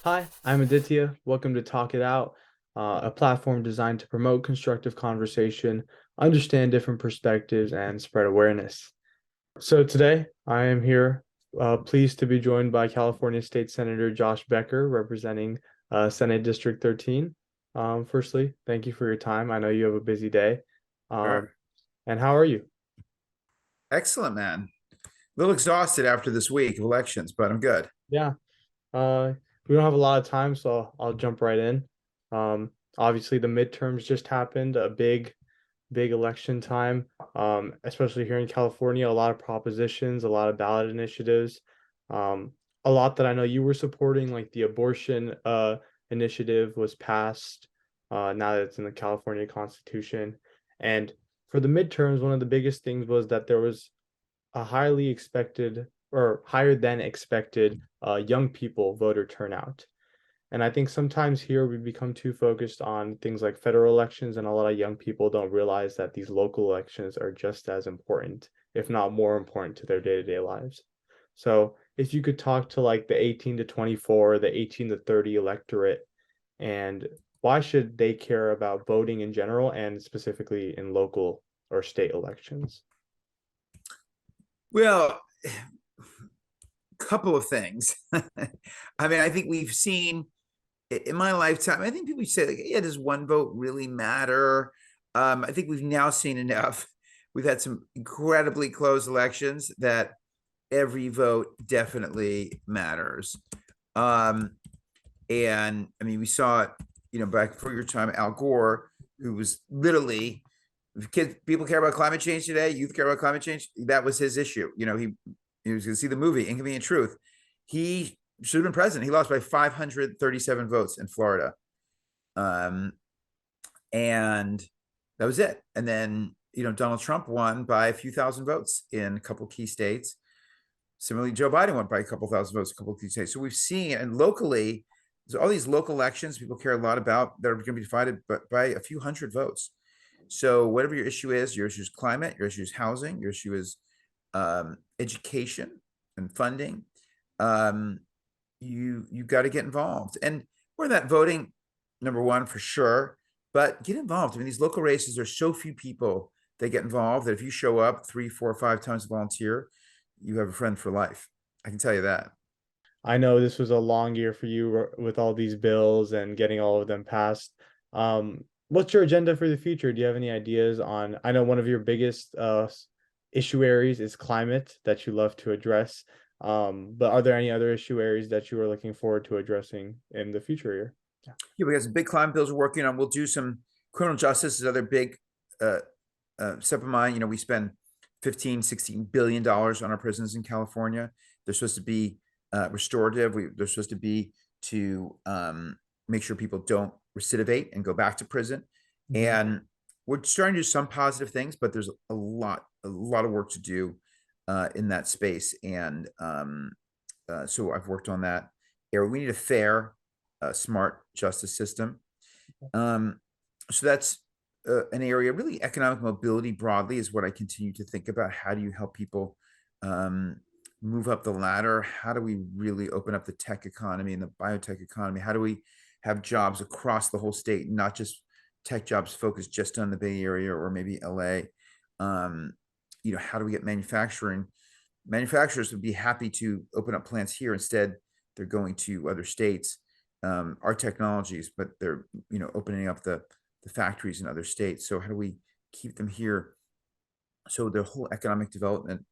Hi, I'm Aditya. Welcome to Talk It Out, a platform designed to promote constructive conversation, understand different perspectives, and spread awareness. So today, I am here, pleased to be joined by California State Senator Josh Becker, representing Senate District 13. Firstly, thank you for your time. I know you have a busy day. Um, Sure. and how are you? Excellent, man. A little exhausted after this week of elections, but I'm good. Yeah. Uh, we don't have a lot of time, so I'll jump right in. Obviously, the midterms just happened, a big election time, especially here in California, a lot of propositions, a lot of ballot initiatives, um, a lot that I know you were supporting, like the abortion initiative was passed now that it's in the California Constitution. And for the midterms, one of the biggest things was that there was a highly expected or higher than expected young people voter turnout. And I think sometimes here we become too focused on things like federal elections, and a lot of young people don't realize that these local elections are just as important, if not more important, to their day-to-day lives. So if you could talk to like the 18 to 24, the 18 to 30 electorate, and why should they care about voting in general and specifically in local or state elections? Well, a couple of things. I mean, I think we've seen in my lifetime, I think people say, like, yeah, does one vote really matter? I think we've now seen enough. We've had some incredibly close elections that every vote definitely matters. Um, and I mean, we saw it, back before your time, Al Gore, who was literally kids, people care about climate change today. Youth care about climate change. That was his issue. He was going to see the movie Inconvenient Truth. He should have been president. He lost by 537 votes in Florida, um, and that was it. And then Donald Trump won by a few thousand votes in a couple key states. Similarly, Joe Biden won by a couple thousand votes in a couple key states. So we've seen, and locally, there's all these local elections people care a lot about that are going to be divided by a few hundred votes. So whatever your issue is climate, your issue is housing, your issue is education and funding. Um, you got to get involved, and we're that voting number one for sure. But get involved. I mean, these local races, there's so few people that get involved that if you show up 3, 4, 5 times a volunteer, you have a friend for life. I can tell you that. I know this was a long year for you with all these bills and getting all of them passed. What's your agenda for the future? Do you have any ideas on? I know one of your biggest issue areas is climate that you love to address. But are there any other issue areas that you are looking forward to addressing in the future year? Yeah. Yeah, we got some big climate bills we're working on. We'll do some criminal justice is another big uh, step of mine. We spend 15, $16 billion on our prisons in California. They're supposed to be restorative. They're supposed to be to make sure people don't recidivate and go back to prison. Mhm. And we're starting to do some positive things, but there's a lot of work to do in that space. And so I've worked on that area. We need a fair, smart justice system. Um, so that's an area. Really, economic mobility broadly is what I continue to think about. How do you help people um, move up the ladder? How do we really open up the tech economy and the biotech economy? How do we have jobs across the whole state, not just tech jobs focused just on the Bay Area or maybe LA? Um, how do we get manufacturing? Manufacturers would be happy to open up plants here. Instead, they're going to other states. Our technologies, but they're opening up the factories in other states. So how do we keep them here? So the whole economic development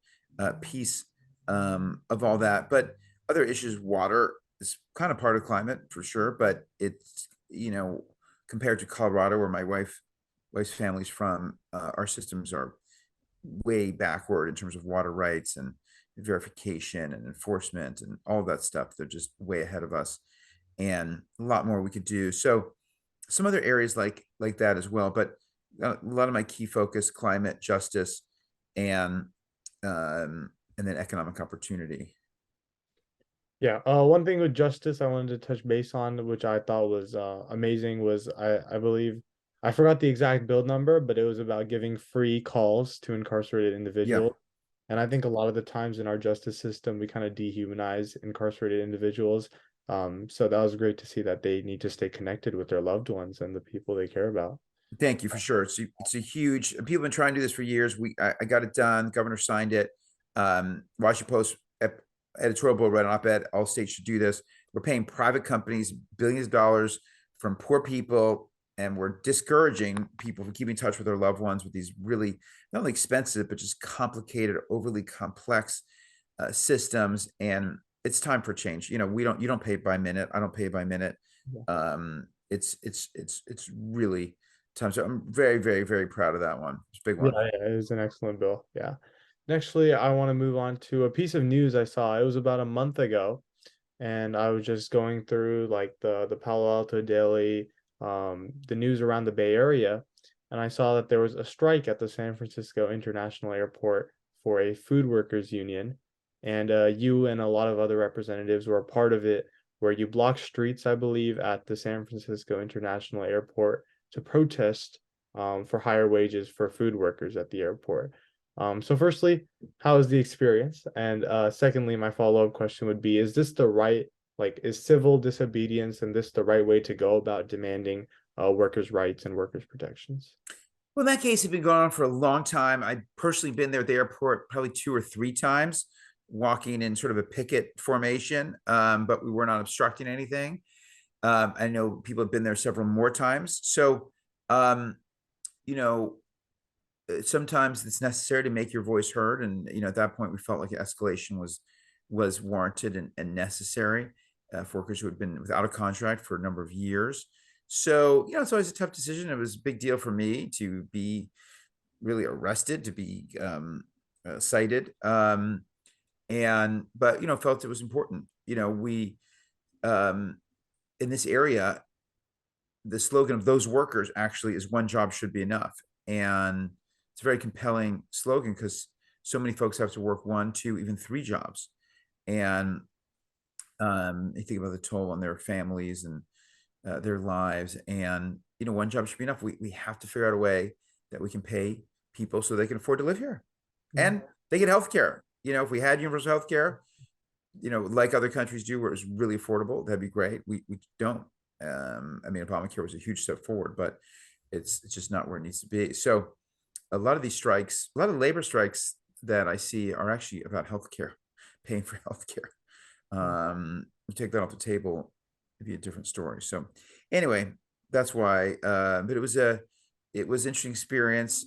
piece of all that, but other issues, water is kind of part of climate for sure, but it's compared to Colorado, where my wife's family's from, our systems are way backward in terms of water rights and verification and enforcement and all that stuff. They're just way ahead of us, and a lot more we could do. So some other areas like that as well. But a lot of my key focus: climate justice, and then economic opportunity. Yeah, one thing with justice I wanted to touch base on, which I thought was amazing, was I believe I forgot the exact bill number, but it was about giving free calls to incarcerated Yeah, individuals. And I think a lot of the times in our justice system, we kind of dehumanize incarcerated individuals. So that was great to see that they need to stay connected with their loved ones and the people they care about. Thank you for sure. It's a huge. People have been trying to do this for years. I got it done. The governor signed it. Washington Post editorial board read an op-ed. All states should do this. We're paying private companies billions of dollars from poor people, and we're discouraging people from keeping in touch with their loved ones with these really not only expensive but just complicated, overly complex systems. And it's time for change. We don't. You don't pay by minute. I don't pay by minute. Yeah. It's really time. So I'm very, very, very proud of that one. It's a big Yeah, one. yeah, it was an excellent bill. Yeah. Nextly, I want to move on to a piece of news I saw. It was about a month ago, and I was just going through like the Palo Alto Daily, the news around the Bay Area, and I saw that there was a strike at the San Francisco International Airport for a food workers union, and you and a lot of other representatives were a part of it, where you blocked streets, I believe, at the San Francisco International Airport to protest for higher wages for food workers at the airport. So firstly, how was the experience? And secondly, my follow-up question would be, is this the right, like, is civil disobedience and this the right way to go about demanding workers' rights and workers' protections? Well, in that case, it's been going on for a long time. I've personally been there at the airport probably 2 or 3 times, walking in sort of a picket formation, but we were not obstructing anything. I know people have been there several more times. So, um, you know, sometimes it's necessary to make your voice heard, and at that point we felt like escalation was warranted and necessary for workers who had been without a contract for a number of years. So it's always a tough decision. It was a big deal for me to be really arrested, to be cited, and but felt it was important. We in this area, the slogan of those workers actually is one job should be enough. And it's a very compelling slogan because so many folks have to work 1, 2, even 3 jobs. And you think about the toll on their families and their lives. And, one job should be enough. We have to figure out a way that we can pay people so they can afford to live here Yeah. and they get health care. If we had universal health care, like other countries do, where it's really affordable, that'd be great. We don't. I mean, Obamacare was a huge step forward, but it's just not where it needs to be. So a lot of these strikes, a lot of labor strikes that I see are actually about healthcare, paying for healthcare. You take that off the table, it'd be a different story. So anyway, that's why. But it was an interesting experience.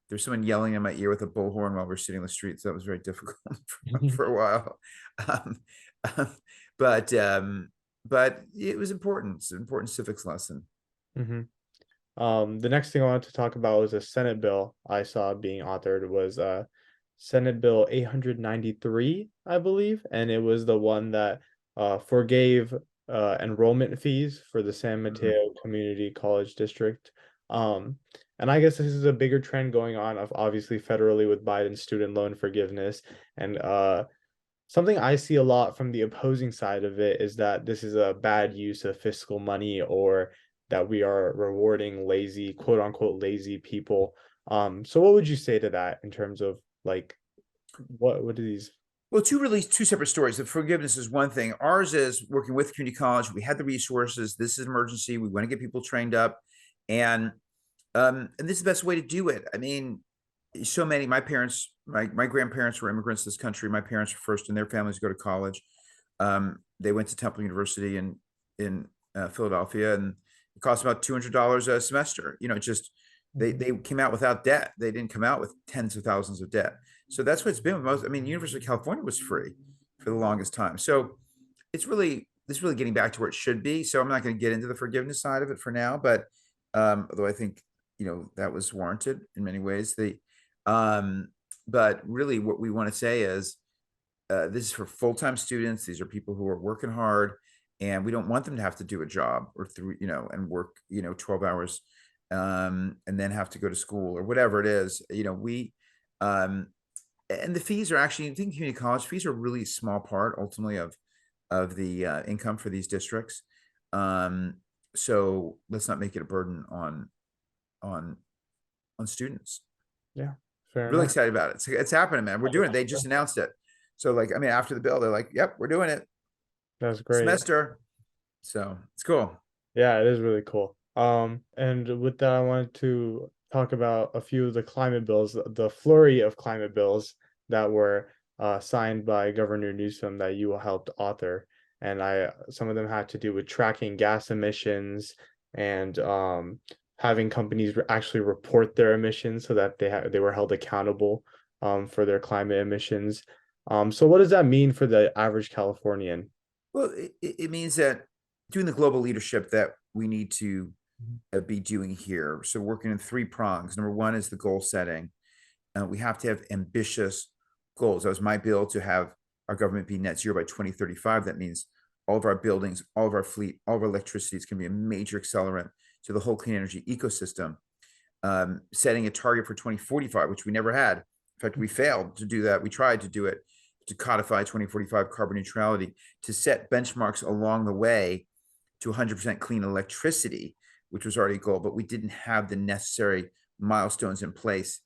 There's someone yelling in my ear with a bullhorn while we're sitting on the street, so that was very difficult for a while. Um, um, but it was important. It's an important civics lesson. Mm-hmm. The next thing I wanted to talk about was a Senate bill I saw being authored was Senate Bill 893, I believe, and it was the one that forgave enrollment fees for the San Mhm. Mateo Community College District. Um, and I guess this is a bigger trend going on of obviously federally with Biden's student loan forgiveness. And something I see a lot from the opposing side of it is that this is a bad use of fiscal money or that we are rewarding lazy, quote unquote, lazy people. So what would you say to that in terms of like what do these? Well, two separate stories. The forgiveness is one thing. Ours is working with community college. We had the resources. This is an emergency. We want to get people trained up, and this is the best way to do it. I mean, so many. My parents, my grandparents were immigrants to this country. My parents were first in their families to go to college. They went to Temple University in Philadelphia, and it cost about $200 a semester. Just they came out without debt. They didn't come out with tens of thousands of debt. So that's what it's been with most. I mean, University of California was free for the longest time. So this is really getting back to where it should be. So I'm not going to get into the forgiveness side of it for now, but although I think that was warranted in many ways. Um, but really, what we want to say is this is for full-time students. These are people who are working hard, and we don't want them to have to do a job or and work 12 hours and then have to go to school or whatever it is. We um, and the fees are actually, I think community college fees are a really small part ultimately of the income for these districts. Um, so let's not make it a burden on on students. Yeah, fair Really enough. excited about it. It's happening, man. We're doing it. They just announced it. So like, I mean, after the bill, they're like, "Yep, we're doing it." That's great. semester. So it's cool. Yeah, it is really cool. And with that, I wanted to talk about a few of the climate bills, the flurry of climate bills that were signed by Governor Newsom that you helped author. And some of them had to do with tracking gas emissions and having companies actually report their emissions so that they were held accountable for their climate emissions. So what does that mean for the average Californian? Well, it means that doing the global leadership that we need to be doing here. So working in three prongs. Number one is the goal setting. We have to have ambitious goals. That was my bill to have our government be net zero by 2035. That means all of our buildings, all of our fleet, all of our electricity is going to be a major accelerant to the whole clean energy ecosystem. Setting a target for 2045, which we never had. In fact, we failed to do that. We tried to do it to codify 2045 carbon neutrality, to set benchmarks along the way to 100% clean electricity, which was already a goal, but we didn't have the necessary milestones in place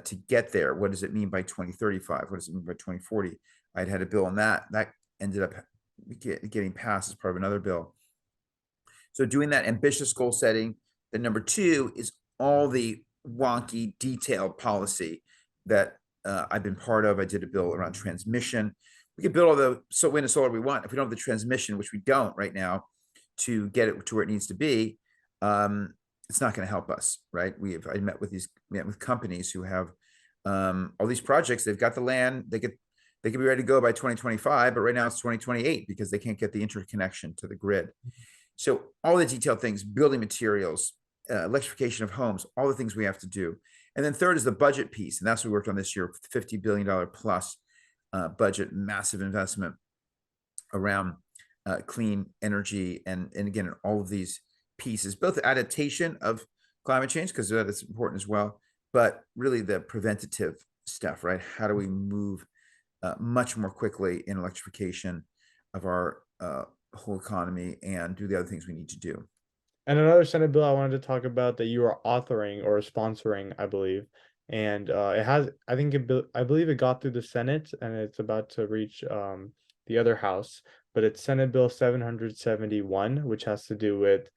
to get there. What does it mean by 2035? What does it mean by 2040? I'd had a bill on that. That ended up getting passed as part of another bill. So doing that ambitious goal setting. Then number two is all the wonky detailed policy that I've been part of. I did a bill around transmission. We can build all the wind and solar we want. If we don't have the transmission, which we don't right now, to get it to where it needs to be, it's not going to help us, right? I met with companies who have all these projects. They've got the land. They could be ready to go by 2025, but right now it's 2028 because they can't get the interconnection to the grid. So all the detailed things, building materials, electrification of homes, all the things we have to do. And then third is the budget piece. And that's what we worked on this year, $50 billion plus budget, massive investment around clean energy. And again, all of these pieces, both the adaptation of climate change, because that is important as well, but really the preventative stuff, right? How do we move much more quickly in electrification of our whole economy and do the other things we need to do? And another Senate bill I wanted to talk about that you are authoring or sponsoring, I believe. And it has, I think I believe it got through the Senate and it's about to reach the other house, but it's Senate Bill 771, which has to do with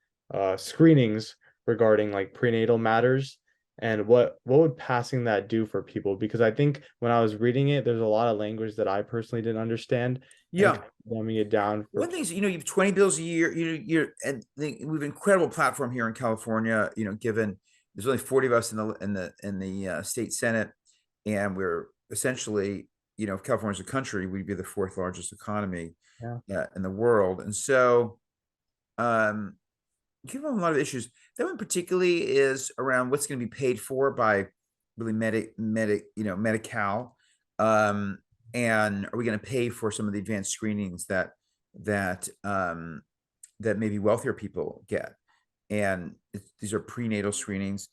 screenings regarding like prenatal matters. And what would passing that do for people? Because I think when I was reading it, there's a lot of language that I personally didn't understand and Yeah. dumbing it down for One thing is, you have 20 bills a year. And we have an incredible platform here in California. Given there's only 40 of us in the state senate, and we're essentially, if California's a country, we'd be the fourth largest economy yeah. in the world. And so, given a lot of issues, that one particularly is around what's going to be paid for by really Medi-Cal. And are we going to pay for some of the advanced screenings that maybe wealthier people get? And these are prenatal screenings.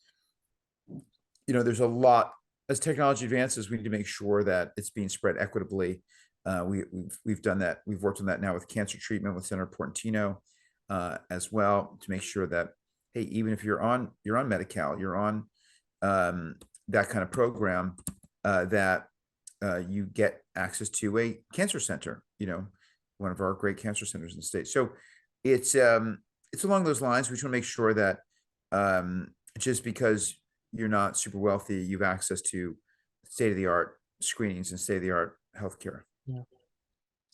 There's a lot, as technology advances, we need to make sure that it's being spread equitably. We've done that. We've worked on that now with cancer treatment with Senator Portantino as well, to make sure that, hey, even if you're on Medi-Cal, you're on that kind of program, that you get access to a cancer center, one of our great cancer centers in the state. So it's along those lines. We just want to make sure that just because you're not super wealthy, you have access to state-of-the-art screenings and state-of-the-art healthcare. Yeah.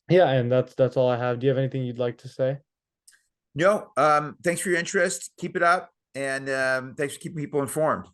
Yeah, and that's all I have. Do you have anything you'd like to say? No, thanks for your interest. Keep it up, and thanks for keeping people informed.